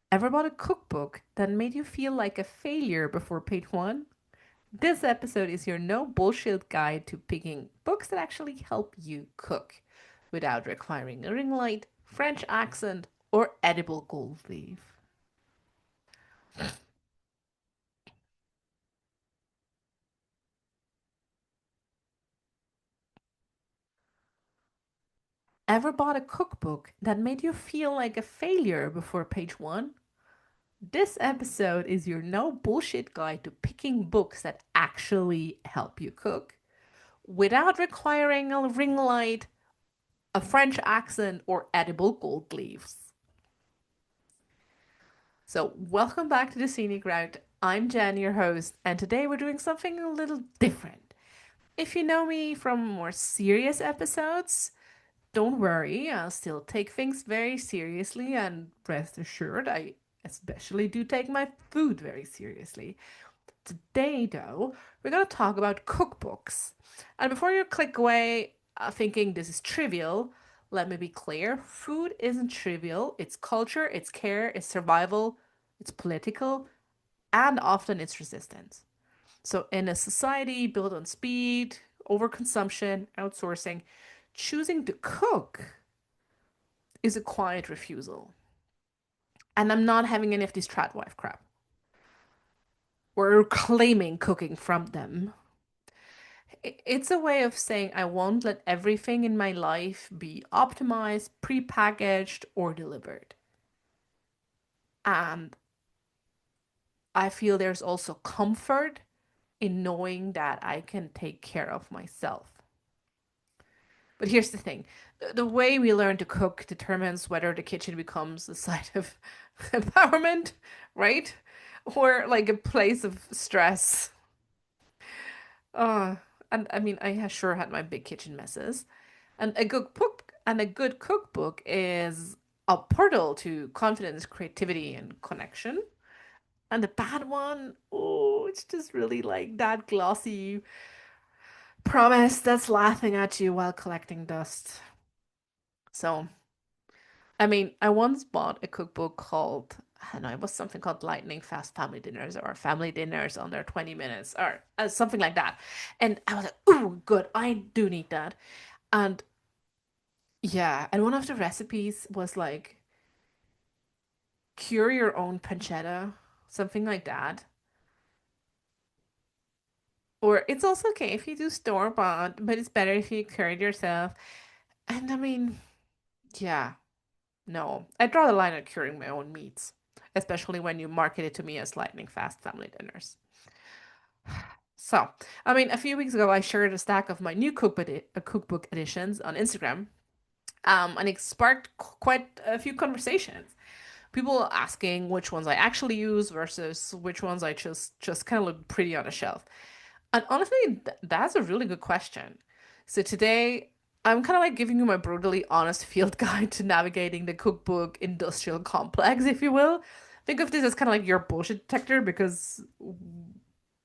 Ever bought a cookbook that made you feel like a failure before page one? This episode is your no bullshit guide to picking books that actually help you cook without requiring a ring light, French accent, or edible gold leaf. Ever bought a cookbook that made you feel like a failure before page one? This episode is your no bullshit guide to picking books that actually help you cook without requiring a ring light, a French accent, or edible gold leaves. So, welcome back to the Scenic Route. I'm Jen, your host, and today we're doing something a little different. If you know me from more serious episodes, don't worry, I'll still take things very seriously, and rest assured, I especially do take my food very seriously. Today, though, we're going to talk about cookbooks. And before you click away thinking this is trivial, let me be clear food isn't trivial. It's culture, it's care, it's survival, it's political, and often it's resistance. So, in a society built on speed, overconsumption, outsourcing, choosing to cook is a quiet refusal. And I'm not having any of this trad wife crap. We're claiming cooking from them. It's a way of saying I won't let everything in my life be optimized, prepackaged, or delivered. And I feel there's also comfort in knowing that I can take care of myself. But here's the thing the way we learn to cook determines whether the kitchen becomes a site of empowerment, right? Or like a place of stress. Uh, and I mean, I sure had my big kitchen messes. And a good cookbook is a portal to confidence, creativity, and connection. And the bad one, oh, it's just really like that glossy promise that's laughing at you while collecting dust. So, I mean, I once bought a cookbook called, I don't know, it was something called Lightning Fast Family Dinners or Family Dinners under 20 minutes or something like that. And I was like, ooh, good, I do need that. And yeah, and one of the recipes was like cure your own pancetta, something like that. Or it's also okay if you do store bought, but it's better if you cure it yourself. And I mean, yeah, no, I draw the line at curing my own meats, especially when you market it to me as lightning fast family dinners. So, I mean, a few weeks ago, I shared a stack of my new cookbook editions on Instagram, and it sparked quite a few conversations. People asking which ones I actually use versus which ones I just kind of look pretty on a shelf. And honestly, that's a really good question. So today, I'm kind of like giving you my brutally honest field guide to navigating the cookbook industrial complex, if you will. Think of this as kind of like your bullshit detector because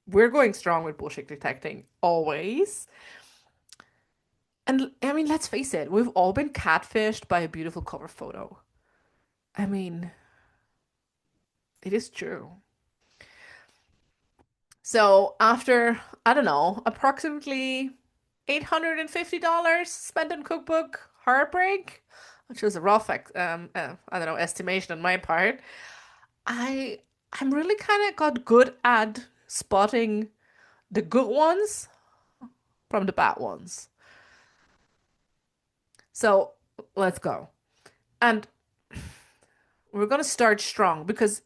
we're going strong with bullshit detecting always. And I mean, let's face it, we've all been catfished by a beautiful cover photo. I mean, it is true. So after, I don't know, approximately $850 spent on cookbook heartbreak, which was a rough, I don't know, estimation on my part, I I'm really kind of got good at spotting the good ones from the bad ones. So let's go. And we're gonna start strong because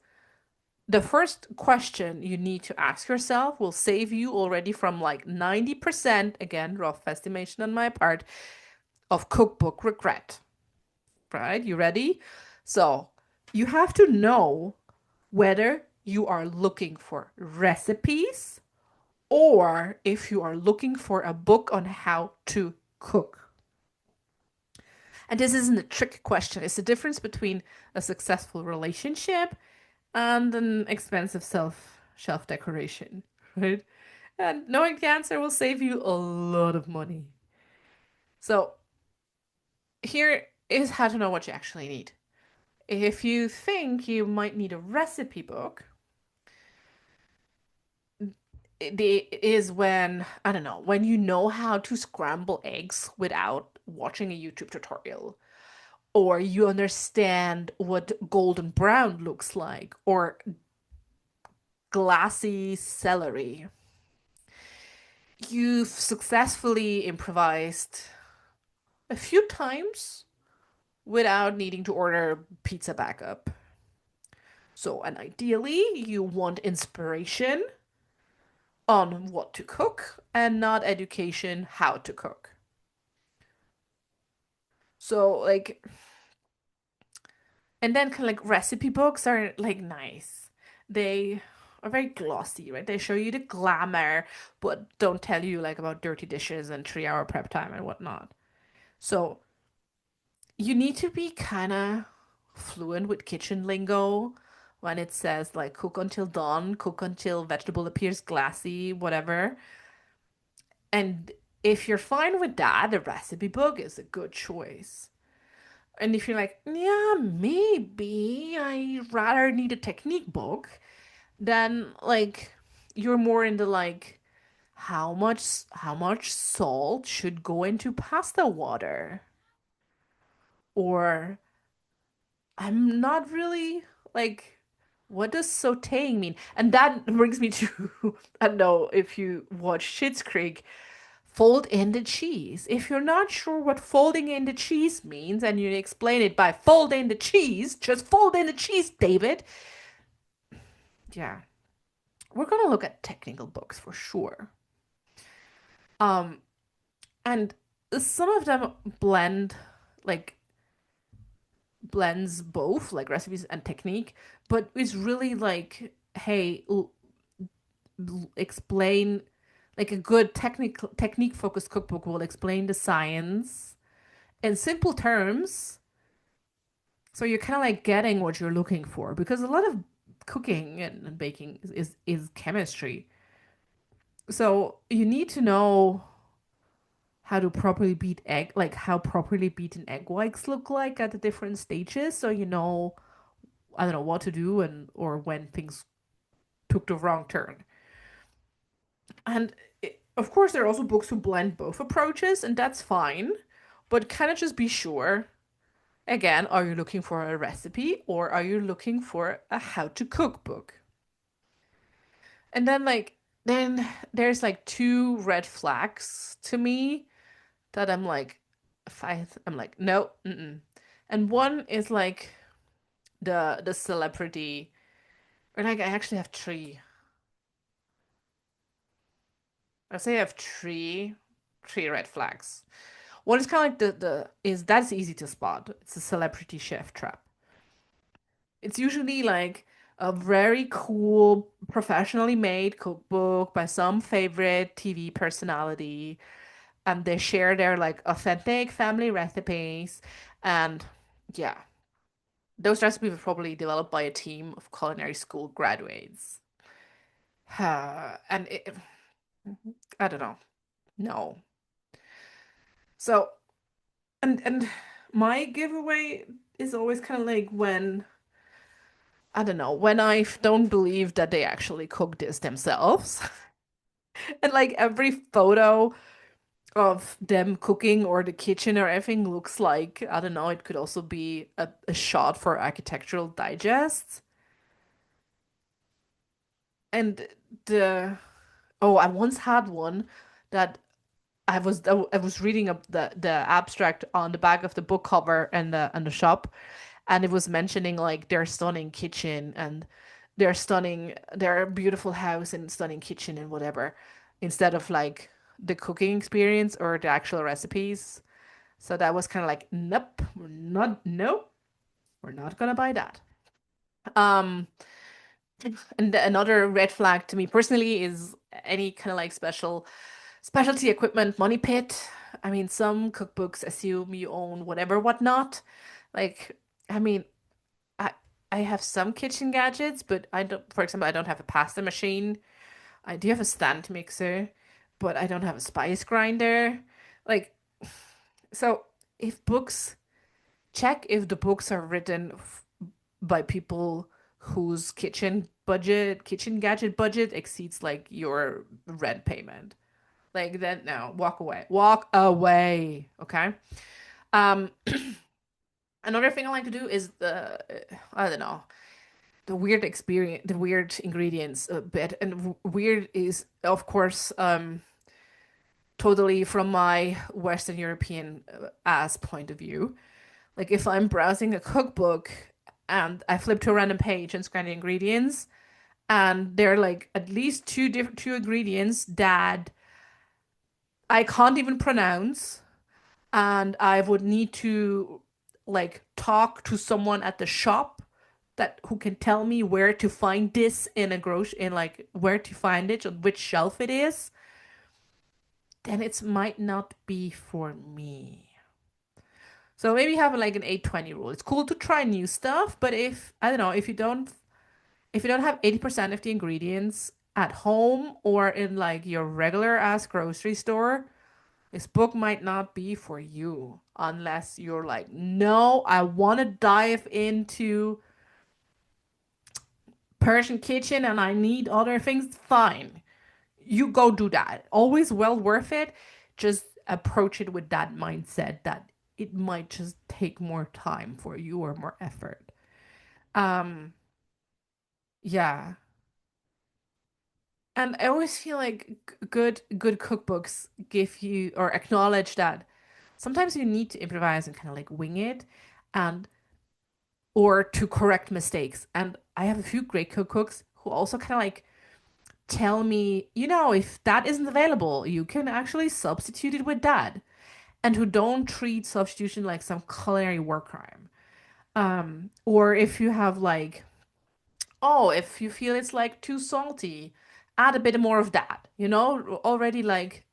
the first question you need to ask yourself will save you already from like 90%, again, rough estimation on my part, of cookbook regret. Right? You ready? So, you have to know whether you are looking for recipes or if you are looking for a book on how to cook. And this isn't a trick question. It's the difference between a successful relationship and an expensive self shelf decoration, right? And knowing the answer will save you a lot of money. So here is how to know what you actually need. If you think you might need a recipe book, it is when, I don't know, when you know how to scramble eggs without watching a YouTube tutorial, or you understand what golden brown looks like, or glassy celery. You've successfully improvised a few times without needing to order pizza backup. So, and ideally, you want inspiration on what to cook and not education how to cook. So, like, and then kind of like recipe books are like nice. They are very glossy, right? They show you the glamour, but don't tell you like about dirty dishes and 3 hour prep time and whatnot. So, you need to be kind of fluent with kitchen lingo when it says like cook until done, cook until vegetable appears glassy, whatever. And if you're fine with that, the recipe book is a good choice. And if you're like, yeah, maybe I rather need a technique book, then like you're more into like how much salt should go into pasta water, or I'm not really like, what does sauteing mean? And that brings me to I don't know if you watch Schitt's Creek, fold in the cheese. If you're not sure what folding in the cheese means and you explain it by fold in the cheese, just fold in the cheese, David. Yeah, we're gonna look at technical books for sure. Um, and some of them blend like blends both like recipes and technique, but it's really like, hey, explain like a good technique focused cookbook will explain the science in simple terms, so you're kind of like getting what you're looking for, because a lot of cooking and baking is chemistry. So you need to know how to properly beat egg, like how properly beaten egg whites look like at the different stages, so you know, I don't know, what to do and or when things took the wrong turn. And of course, there are also books who blend both approaches, and that's fine. But kind of just be sure. Again, are you looking for a recipe or are you looking for a how to cook book? And then there's like two red flags to me that I'm like, I'm like, no, mm-mm. And one is like the celebrity, or like I actually have three. I say I have three red flags. One is kind of like the is that's easy to spot. It's a celebrity chef trap. It's usually like a very cool, professionally made cookbook by some favorite TV personality, and they share their like authentic family recipes. And yeah, those recipes were probably developed by a team of culinary school graduates. And I don't know. No. So, and my giveaway is always kind of like when, I don't know, when I don't believe that they actually cook this themselves. And like every photo of them cooking or the kitchen or everything looks like, I don't know, it could also be a shot for Architectural Digest. And the oh, I once had one that I was reading up the abstract on the back of the book cover and the shop, and it was mentioning like their stunning kitchen and their beautiful house and stunning kitchen and whatever, instead of like the cooking experience or the actual recipes. So that was kind of like, nope, nope, we're not gonna buy that. Um, and another red flag to me personally is any kind of like specialty equipment money pit. I mean, some cookbooks assume you own whatever, whatnot. Like, I mean, I I have some kitchen gadgets, but I don't, for example, I don't have a pasta machine. I do have a stand mixer, but I don't have a spice grinder. Like, so if books check if the books are written by people whose kitchen gadget budget exceeds like your rent payment. Like then no, walk away. Walk away. Okay. Um Another thing I like to do is the I don't know, the weird ingredients a bit. And weird is of course totally from my Western European ass point of view. Like if I'm browsing a cookbook and I flip to a random page and scan the ingredients, and there are like at least two ingredients that I can't even pronounce, and I would need to like talk to someone at the shop that who can tell me where to find this in a grocery in like where to find it on which shelf it is, then it might not be for me. So maybe have like an 8-20 rule. It's cool to try new stuff, but if I don't know, if you don't have 80% of the ingredients at home or in like your regular ass grocery store, this book might not be for you unless you're like, no, I want to dive into Persian kitchen and I need other things. Fine. You go do that. Always well worth it. Just approach it with that mindset that it might just take more time for you or more effort. Um, yeah. And I always feel like good cookbooks give you or acknowledge that sometimes you need to improvise and kind of like wing it and or to correct mistakes. And I have a few great cookbooks who also kind of like tell me, if that isn't available, you can actually substitute it with that. And who don't treat substitution like some culinary war crime. Or if you have like, oh, if you feel it's like too salty, add a bit more of that, already like,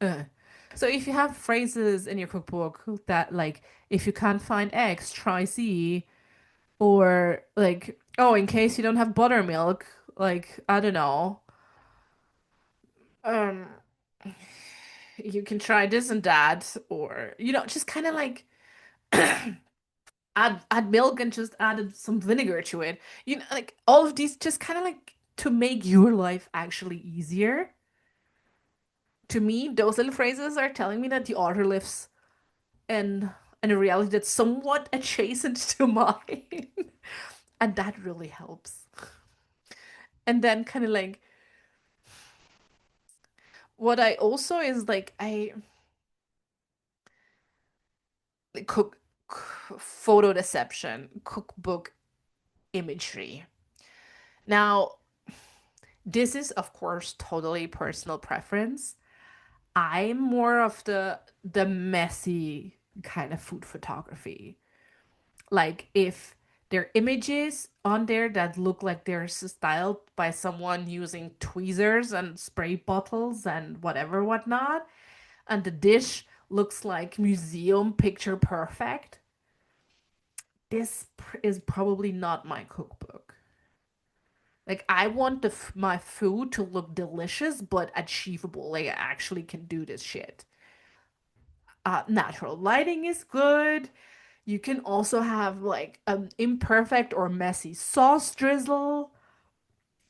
So if you have phrases in your cookbook that like, if you can't find X, try Z, or like, oh, in case you don't have buttermilk, like, I don't know, um, you can try this and that, or, just kind of like add milk and just added some vinegar to it. Like all of these just kind of like to make your life actually easier. To me, those little phrases are telling me that the author lives in in a reality that's somewhat adjacent to mine. And that really helps. And then kind of like what I also is like I cook photo deception, cookbook imagery. Now, this is of course totally personal preference. I'm more of the messy kind of food photography. Like if there are images on there that look like they're styled by someone using tweezers and spray bottles and whatever whatnot, and the dish looks like museum picture perfect, this is probably not my cookbook. Like I want my food to look delicious but achievable. Like I actually can do this shit. Natural lighting is good. You can also have like an imperfect or messy sauce drizzle.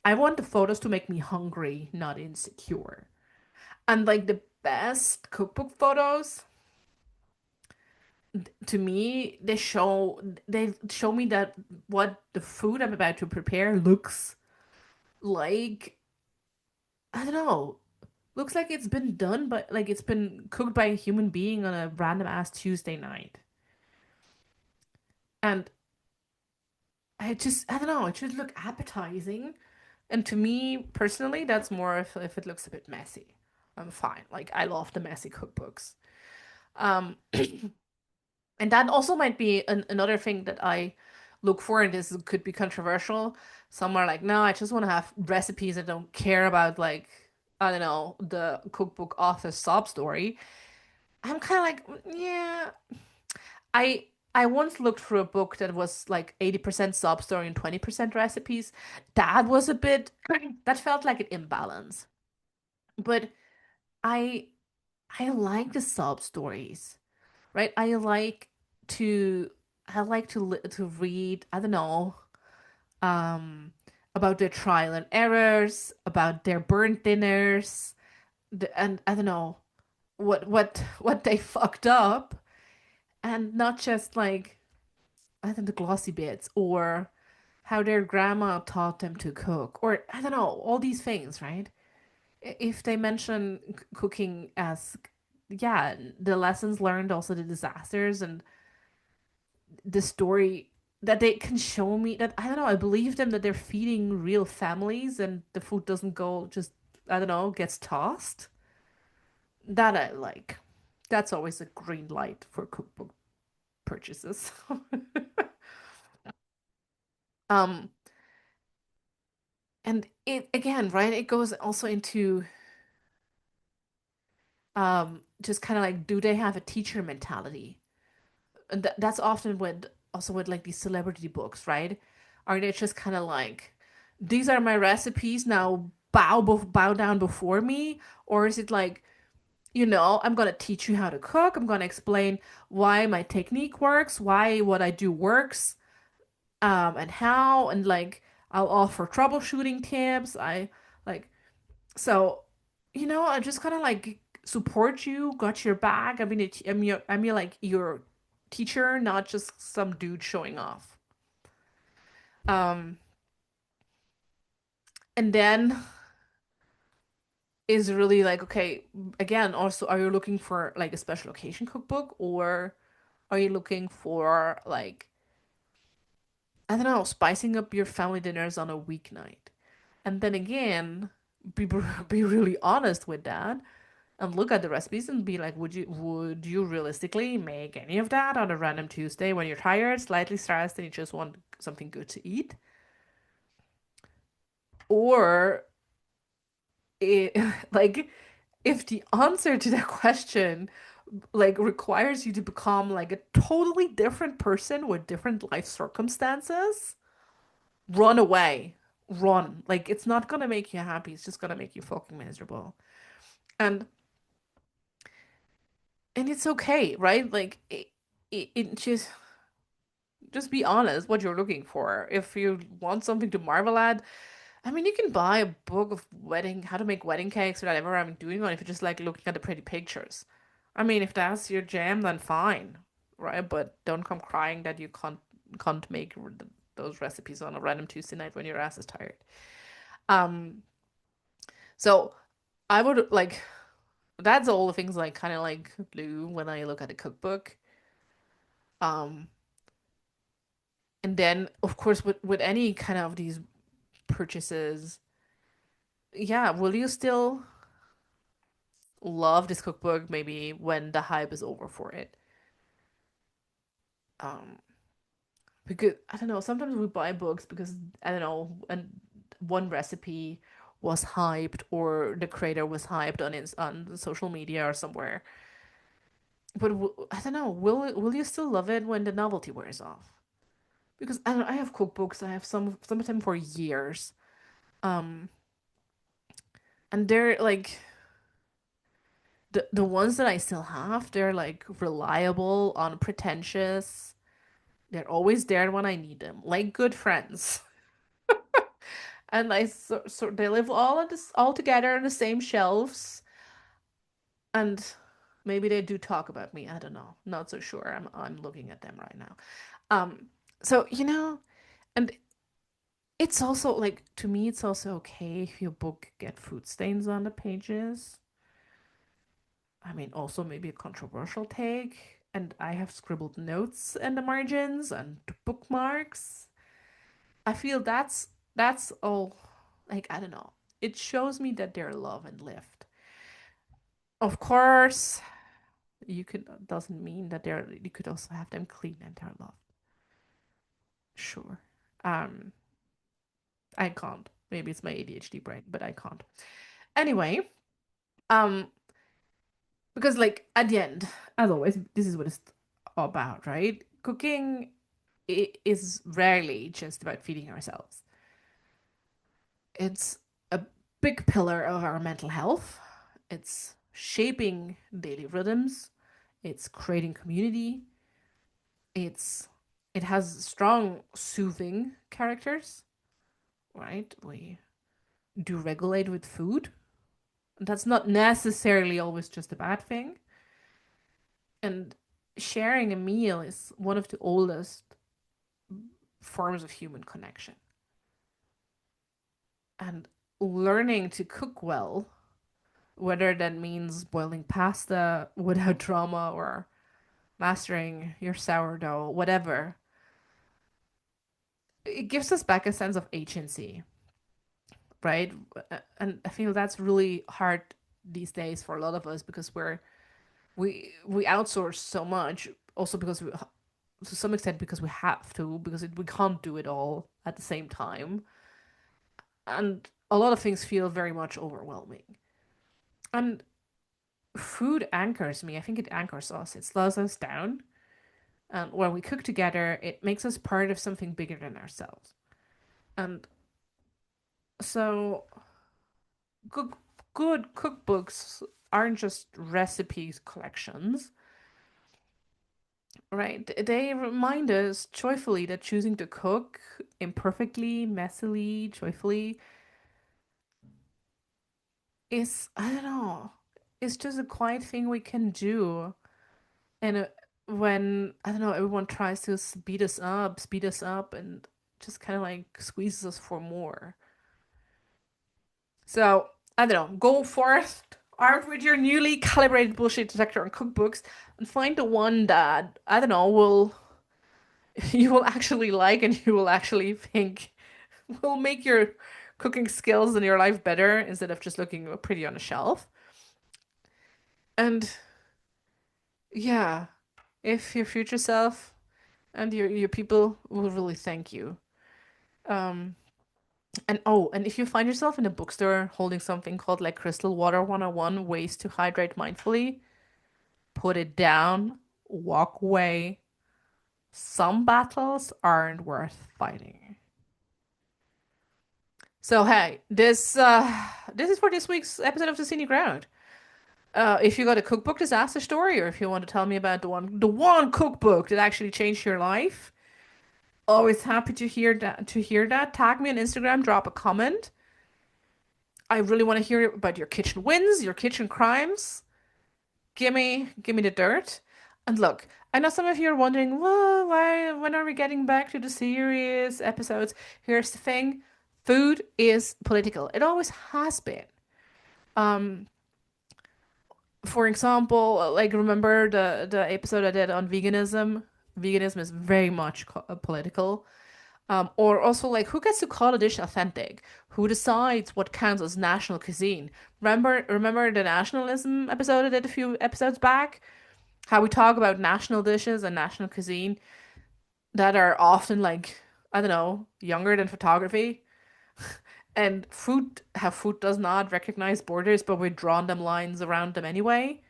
I want the photos to make me hungry, not insecure. And like the best cookbook photos, to me, they show me that what the food I'm about to prepare looks like, I don't know, looks like it's been done, but like it's been cooked by a human being on a random ass Tuesday night. And I don't know, it should look appetizing. And to me personally, that's more if it looks a bit messy. I'm fine. Like I love the messy cookbooks. Um, and that also might be another thing that I look for, and this could be controversial. Some are like, no, I just want to have recipes. I don't care about like, I don't know, the cookbook author's sob story. I'm kind of like, yeah. I I once looked through a book that was like 80% sob story and 20% recipes. That was a bit that felt like an imbalance. But I I like the sob stories, right? To I like to read, I don't know, um, about their trial and errors, about their burnt dinners, and I don't know what they fucked up, and not just like I think the glossy bits or how their grandma taught them to cook, or I don't know, all these things, right? If they mention cooking as, yeah, the lessons learned, also the disasters, and the story that they can show me that I don't know, I believe them that they're feeding real families and the food doesn't go just, I don't know, gets tossed. That I like. That's always a green light for cookbook purchases. um, and it again, right? It goes also into just kind of like, do they have a teacher mentality? And that's often with also with like these celebrity books, right? Are they just kind of like, these are my recipes now, bow down before me, or is it like, I'm gonna teach you how to cook. I'm gonna explain why my technique works, why what I do works, and how, and like I'll offer troubleshooting tips. I like so, I just kind of like support you, got your back. I mean, I'm your like your teacher, not just some dude showing off. Um, and then is really like, okay, again, also, are you looking for like a special occasion cookbook, or are you looking for like, I don't know, spicing up your family dinners on a weeknight? And then again, be be really honest with that and look at the recipes and be like, would you realistically make any of that on a random Tuesday when you're tired, slightly stressed, and you just want something good to eat? Or it, like, if the answer to that question like requires you to become like a totally different person with different life circumstances, run away. Run. Like, it's not gonna make you happy, it's just gonna make you fucking miserable. And it's okay, right? Like it just be honest what you're looking for. If you want something to marvel at, I mean, you can buy a book of how to make wedding cakes or whatever I'm doing, or if you just like looking at the pretty pictures. I mean, if that's your jam, then fine, right? But don't come crying that you can't make those recipes on a random Tuesday night when your ass is tired. Um, so I would like, that's all the things I kind of like do when I look at a cookbook. Um, and then of course with any kind of these purchases, yeah, will you still love this cookbook maybe when the hype is over for it? Um, because I don't know, sometimes we buy books because I don't know, and one recipe was hyped or the creator was hyped on social media or somewhere. But I don't know, will you still love it when the novelty wears off? Because I don't know, I have cookbooks, I have some of them for years. Um, and they're like the ones that I still have, they're like reliable, unpretentious. They're always there when I need them, like good friends. And they live all together on the same shelves, and maybe they do talk about me. I don't know. Not so sure. I'm looking at them right now. So and it's also like, to me, it's also okay if your book get food stains on the pages. I mean, also maybe a controversial take. And I have scribbled notes in the margins and bookmarks. I feel that's all, like, I don't know. It shows me that they're loved and lived. Of course, you could doesn't mean that you could also have them clean and they're loved. Sure. Um, I can't. Maybe it's my ADHD brain, but I can't. Anyway, um, because like at the end, as always, this is what it's all about, right? Cooking is rarely just about feeding ourselves. It's a big pillar of our mental health. It's shaping daily rhythms. It's creating community. It's it has strong soothing characters. right? We do regulate with food. That's not necessarily always just a bad thing. And sharing a meal is one of the oldest forms of human connection. And learning to cook well, whether that means boiling pasta without drama or mastering your sourdough, whatever, it gives us back a sense of agency, right? And I feel that's really hard these days for a lot of us because we outsource so much, also because to some extent because we have to, because we can't do it all at the same time, and a lot of things feel very much overwhelming. And food anchors me. I think it anchors us. It slows us down. And when we cook together, it makes us part of something bigger than ourselves. And so, good, good cookbooks aren't just recipes collections, right? They remind us joyfully that choosing to cook imperfectly, messily, joyfully is, I don't know, it's just a quiet thing we can do. And when, I don't know, everyone tries to speed us up, and just kind of like squeezes us for more. So, I don't know, go forth, armed with your newly calibrated bullshit detector on cookbooks, and find the one that, I don't know, will you will actually like and you will actually think will make your cooking skills and your life better instead of just looking pretty on a shelf. And yeah, if your future self and your people will really thank you. Um, and oh, and if you find yourself in a bookstore holding something called like Crystal Water 101 Ways to Hydrate Mindfully, put it down, walk away. Some battles aren't worth fighting. So hey, this is for this week's episode of the Scenic Ground. If you got a cookbook disaster story, or if you want to tell me about the one cookbook that actually changed your life, always happy to hear that. Tag me on Instagram, drop a comment. I really want to hear about your kitchen wins, your kitchen crimes. Give me the dirt. And look, I know some of you are wondering, well, why, when are we getting back to the serious episodes? Here's the thing: food is political. It always has been. Um, for example, like remember the episode I did on veganism? Veganism is very much political. Or also like who gets to call a dish authentic? Who decides what counts as national cuisine? Remember the nationalism episode I did a few episodes back? How we talk about national dishes and national cuisine that are often like, I don't know, younger than photography. And how food does not recognize borders, but we're drawing them lines around them anyway.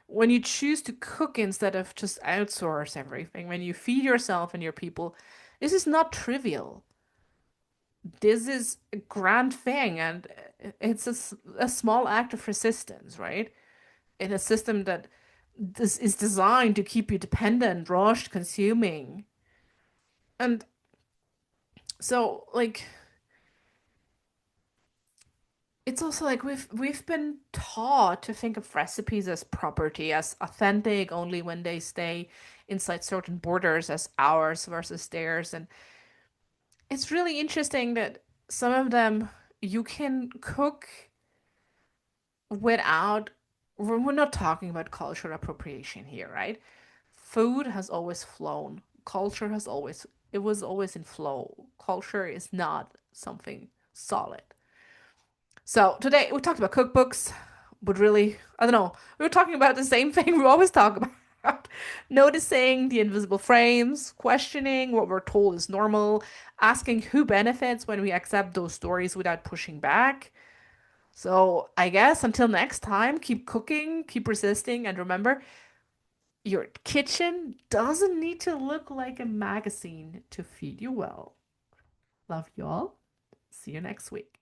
When you choose to cook instead of just outsource everything, when you feed yourself and your people, this is not trivial. This is a grand thing, and it's a small act of resistance, right? In a system that this is designed to keep you dependent, rushed, consuming. And so, like, it's also like we've been taught to think of recipes as property, as authentic only when they stay inside certain borders, as ours versus theirs. And it's really interesting that some of them you can cook without, we're not talking about cultural appropriation here, right? Food has always flown. Culture has always, it was always in flow. Culture is not something solid. So today we talked about cookbooks, but really, I don't know, we were talking about the same thing we always talk about. Noticing the invisible frames, questioning what we're told is normal, asking who benefits when we accept those stories without pushing back. So I guess until next time, keep cooking, keep resisting, and remember, your kitchen doesn't need to look like a magazine to feed you well. Love you all. See you next week.